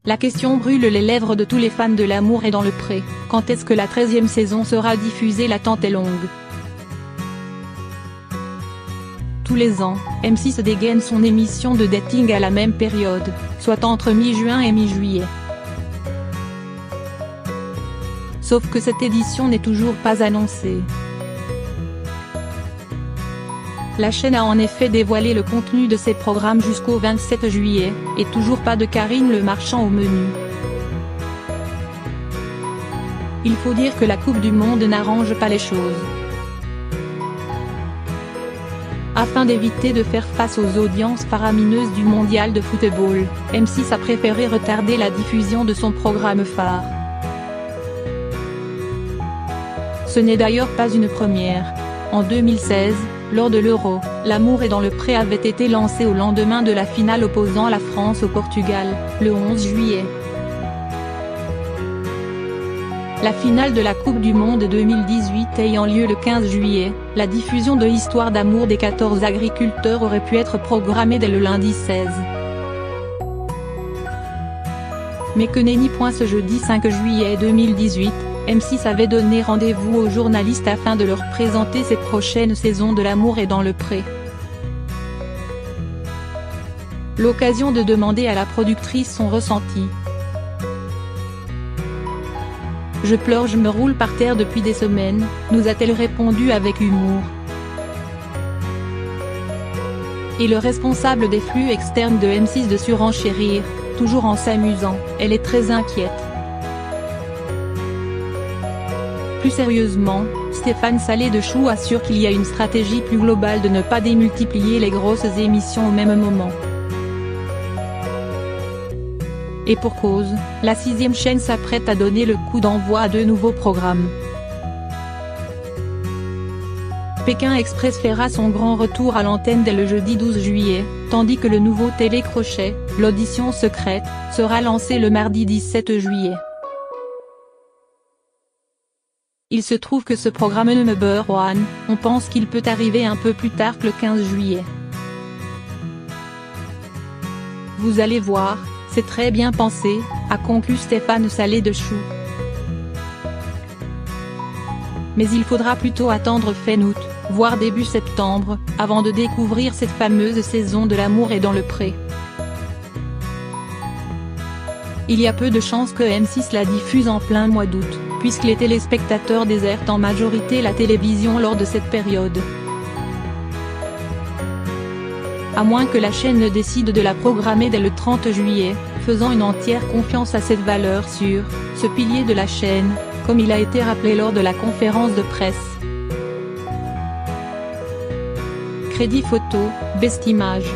La question brûle les lèvres de tous les fans de L'amour est dans le pré. Quand est-ce que la 13e saison sera diffusée? L'attente est longue. Tous les ans, M6 dégaine son émission de dating à la même période, soit entre mi-juin et mi-juillet. Sauf que cette édition n'est toujours pas annoncée. La chaîne a en effet dévoilé le contenu de ses programmes jusqu'au 27 juillet, et toujours pas de Karine Le Marchand au menu. Il faut dire que la Coupe du Monde n'arrange pas les choses. Afin d'éviter de faire face aux audiences faramineuses du mondial de football, M6 a préféré retarder la diffusion de son programme phare. Ce n'est d'ailleurs pas une première. En 2016, lors de l'Euro, L'amour est dans le pré avait été lancé au lendemain de la finale opposant la France au Portugal, le 11 juillet. La finale de la Coupe du Monde 2018 ayant lieu le 15 juillet, la diffusion de Histoire d'amour des 14 agriculteurs aurait pu être programmée dès le lundi 16. Mais que nenni. Ce jeudi 5 juillet 2018, M6 avait donné rendez-vous aux journalistes afin de leur présenter cette prochaine saison de L'amour est dans le pré. L'occasion de demander à la productrice son ressenti. Je pleure, je me roule par terre depuis des semaines, nous a-t-elle répondu avec humour. Et le responsable des flux externes de M6 de surenchérir, toujours en s'amusant, elle est très inquiète. Plus sérieusement, Stéphane Salé de Chou assure qu'il y a une stratégie plus globale de ne pas démultiplier les grosses émissions au même moment. Et pour cause, la 6e chaîne s'apprête à donner le coup d'envoi à 2 nouveaux programmes. Pékin Express fera son grand retour à l'antenne dès le jeudi 12 juillet, tandis que le nouveau télécrochet, L'audition secrète, sera lancé le mardi 17 juillet. Il se trouve que ce programme number one, on pense qu'il peut arriver un peu plus tard que le 15 juillet. Vous allez voir, c'est très bien pensé, a conclu Stéphane Salé de Chou. Mais il faudra plutôt attendre fin août, voire début septembre, avant de découvrir cette fameuse saison de L'amour est dans le pré. Il y a peu de chances que M6 la diffuse en plein mois d'août, puisque les téléspectateurs désertent en majorité la télévision lors de cette période. À moins que la chaîne ne décide de la programmer dès le 30 juillet, faisant une entière confiance à cette valeur sûre, ce pilier de la chaîne, comme il a été rappelé lors de la conférence de presse. Crédit photo, Best Image.